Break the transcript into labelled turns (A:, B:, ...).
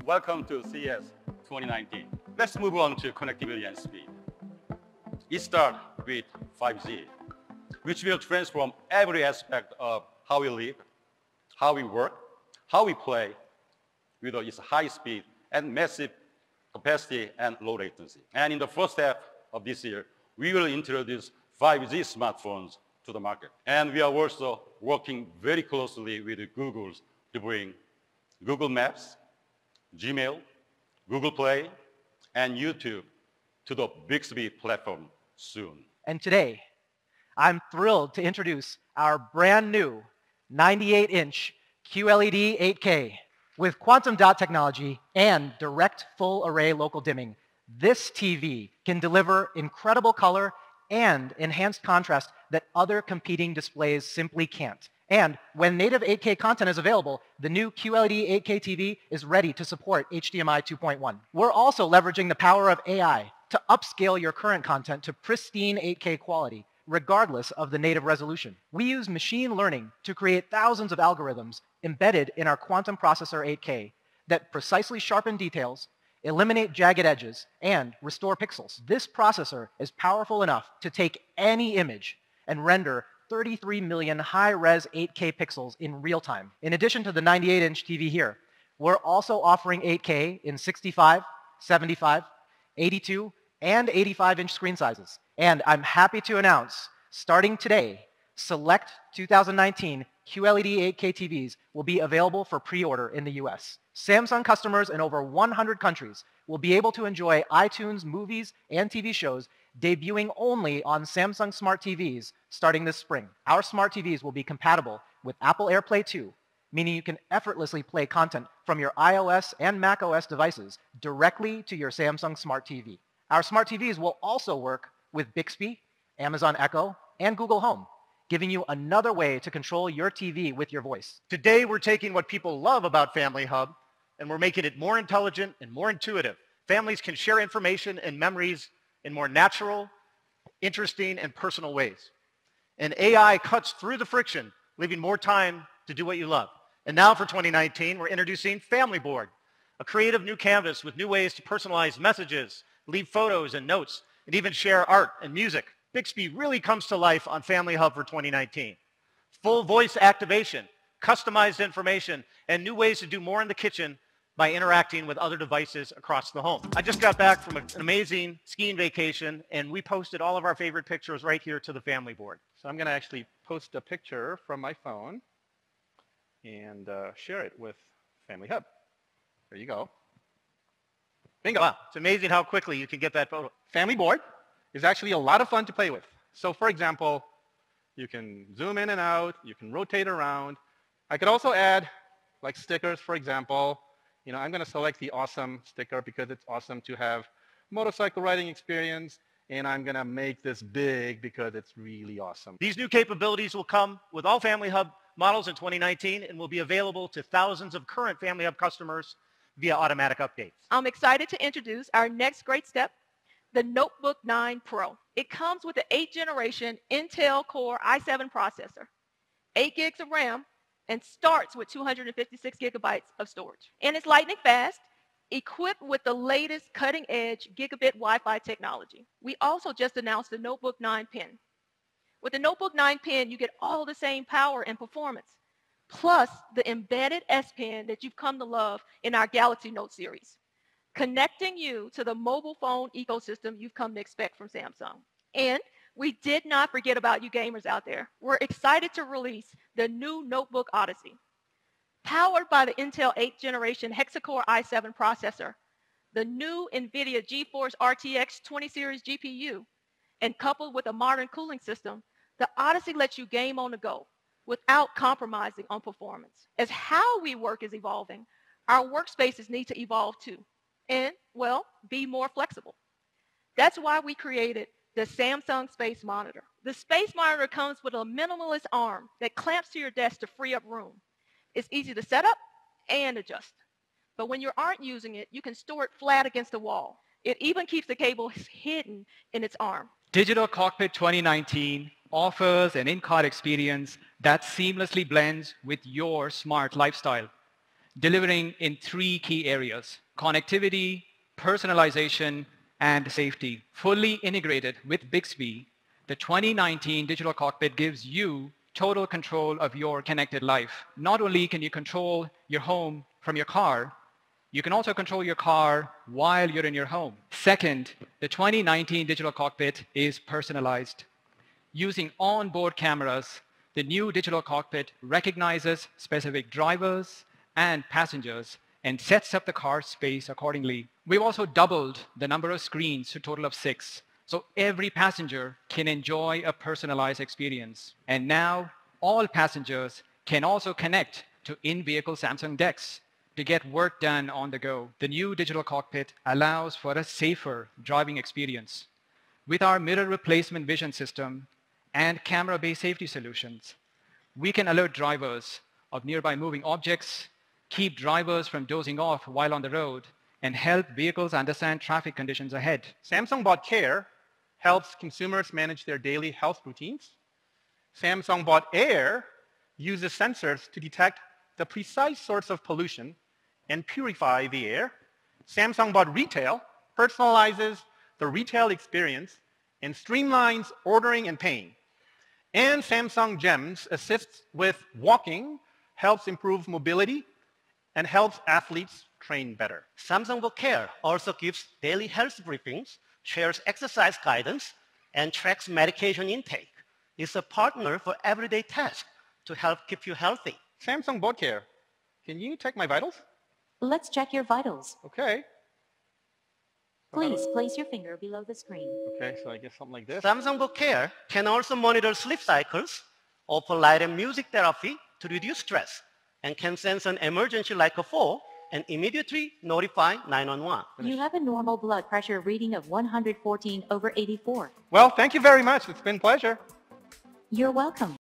A: Welcome to CES 2019. Let's move on to connectivity and speed. It starts with 5G, which will transform every aspect of how we live, how we work, how we play, with its high speed and massive capacity and low latency. And in the first half of this year, we will introduce 5G smartphones to the market. And we are also working very closely with Google to bring Google Maps, Gmail, Google Play, and YouTube to the Bixby platform soon.
B: And today, I'm thrilled to introduce our brand new 98-inch QLED 8K. With quantum dot technology and direct full array local dimming, this TV can deliver incredible color and enhanced contrast that other competing displays simply can't. And when native 8K content is available, the new QLED 8K TV is ready to support HDMI 2.1. We're also leveraging the power of AI to upscale your current content to pristine 8K quality, regardless of the native resolution. We use machine learning to create thousands of algorithms embedded in our quantum processor 8K that precisely sharpen details, eliminate jagged edges, and restore pixels. This processor is powerful enough to take any image and render 33 million high-res 8K pixels in real time. In addition to the 98-inch TV here, we're also offering 8K in 65, 75, 82, and 85-inch screen sizes. And I'm happy to announce, starting today, select 2019 QLED 8K TVs will be available for pre-order in the US. Samsung customers in over 100 countries will be able to enjoy iTunes movies and TV shows debuting only on Samsung Smart TVs starting this spring. Our smart TVs will be compatible with Apple AirPlay 2, meaning you can effortlessly play content from your iOS and macOS devices directly to your Samsung Smart TV. Our smart TVs will also work with Bixby, Amazon Echo, and Google Home, giving you another way to control your TV with your voice.
C: Today, we're taking what people love about Family Hub, and we're making it more intelligent and more intuitive. Families can share information and memories in more natural, interesting, and personal ways. And AI cuts through the friction, leaving more time to do what you love. And now for 2019, we're introducing Family Board, a creative new canvas with new ways to personalize messages, leave photos and notes, and even share art and music. Bixby really comes to life on Family Hub for 2019. Full voice activation, customized information, and new ways to do more in the kitchen by interacting with other devices across the home. I just got back from an amazing skiing vacation, and we posted all of our favorite pictures right here to the Family Board.
D: So I'm going to actually post a picture from my phone and share it with Family Hub. There you go.
C: Bingo. Wow, it's amazing how quickly you can get that photo.
D: Family Board is actually a lot of fun to play with. So for example, you can zoom in and out, you can rotate around. I could also add like stickers, for example. You know, I'm going to select the awesome sticker because it's awesome to have motorcycle riding experience, and I'm going to make this big because it's really awesome.
C: These new capabilities will come with all Family Hub models in 2019 and will be available to thousands of current Family Hub customers via automatic updates.
E: I'm excited to introduce our next great step, the Notebook 9 Pro. It comes with the 8th generation Intel Core i7 processor, 8 gigs of RAM, and starts with 256 gigabytes of storage. And it's lightning fast, equipped with the latest cutting-edge gigabit Wi-Fi technology. We also just announced the Notebook 9 Pen. With the Notebook 9 Pen, you get all the same power and performance, plus the embedded S Pen that you've come to love in our Galaxy Note series, connecting you to the mobile phone ecosystem you've come to expect from Samsung. And we did not forget about you gamers out there. We're excited to release the new Notebook Odyssey. Powered by the Intel 8th generation Hexa-Core i7 processor, the new NVIDIA GeForce RTX 20 series GPU, and coupled with a modern cooling system, the Odyssey lets you game on the go without compromising on performance. As how we work is evolving, our workspaces need to evolve too, and, well, be more flexible. That's why we created the Samsung Space Monitor. The Space Monitor comes with a minimalist arm that clamps to your desk to free up room. It's easy to set up and adjust. But when you aren't using it, you can store it flat against the wall. It even keeps the cable hidden in its arm.
F: Digital Cockpit 2019 offers an in-car experience that seamlessly blends with your smart lifestyle. delivering in 3 key areas: connectivity, personalization, and safety. Fully integrated with Bixby, the 2019 Digital Cockpit gives you total control of your connected life. Not only can you control your home from your car, you can also control your car while you're in your home. Second, the 2019 Digital Cockpit is personalized. Using onboard cameras, the new Digital Cockpit recognizes specific drivers and passengers and sets up the car space accordingly. We've also doubled the number of screens to a total of 6, so every passenger can enjoy a personalized experience. And now, all passengers can also connect to in-vehicle Samsung DeX to get work done on the go. The new Digital Cockpit allows for a safer driving experience. With our mirror replacement vision system and camera-based safety solutions, we can alert drivers of nearby moving objects, keep drivers from dozing off while on the road, and help vehicles understand traffic conditions ahead.
D: Samsung Bot Care helps consumers manage their daily health routines. Samsung Bot Air uses sensors to detect the precise source of pollution and purify the air. Samsung Bot Retail personalizes the retail experience and streamlines ordering and paying. And Samsung Gems assists with walking, helps improve mobility, and helps athletes train better.
G: Samsung Bot Care also gives daily health briefings, shares exercise guidance, and tracks medication intake. It's a partner for everyday tasks to help keep you healthy.
D: Samsung Bot Care, can you check my vitals?
H: Let's check your vitals.
D: Okay.
H: Please place your finger below the screen.
D: Okay, so I guess something like this.
G: Samsung Bot Care can also monitor sleep cycles, offer light and music therapy to reduce stress, and can sense an emergency like a fall and immediately notify 911.
H: You have a normal blood pressure reading of 114/84.
D: Well, thank you very much. It's been a pleasure.
H: You're welcome.